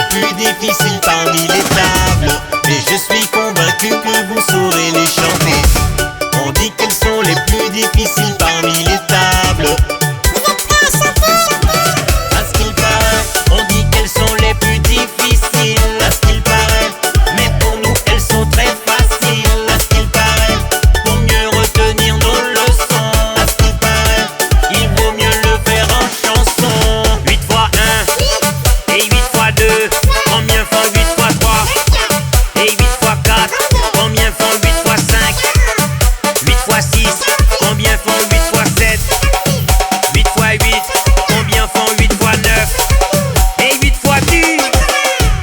plus difficiles parmi les tables, mais je suis convaincu que vous saurez les chanter. On dit qu'elles sont les plus difficiles parmi les tables. À ce qu'il paraît, on dit qu'elles sont les plus difficiles. À ce qu'il paraît, mais pour nous elles sont très faciles. À ce qu'il paraît, pour mieux retenir nos leçons. À ce qu'il paraît, il vaut mieux le faire en chanson. 8 fois 1 et 8 fois 2, combien font 8 fois 3? Et 8 fois 4, combien font 8 fois 5? 8 fois 6, combien font 8 fois 7? 8 fois 8, combien font 8 fois 9? Et 8 fois 10.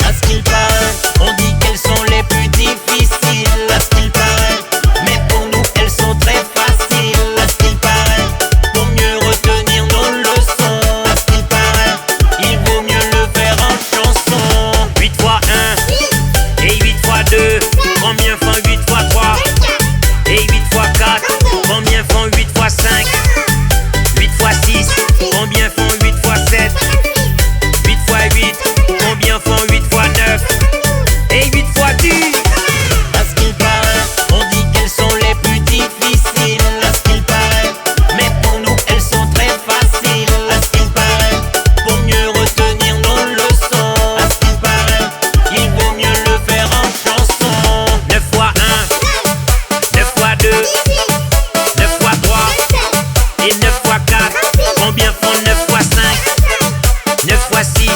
À ce qu'il paraît, on dit qu'elles sont les plus difficiles. À ce qu'il paraît, mais pour nous elles sont très faciles. À ce qu'il paraît, pour mieux retenir nos leçons. À ce qu'il paraît, il vaut mieux le faire en chanson. 8 fois 1 et 8 fois 2, combien font 8 fois 3? Et 8 fois 4, combien font 8 fois 5? 8 fois 6, combien font 8 fois 7? 8 fois 8, combien font 8 fois 9? Et 8 fois 10. À ce qu'il paraît, on dit qu'elles sont les plus difficiles. À ce qu'il paraît, mais pour nous elles sont très faciles. À ce qu'il paraît, pour mieux retenir nos leçons. À ce qu'il paraît, il vaut mieux le faire en chanson. 9 fois 1, 9 fois 2, 9 fois 3 et 9 fois 4, combien font 9 fois 5? 9 fois 6,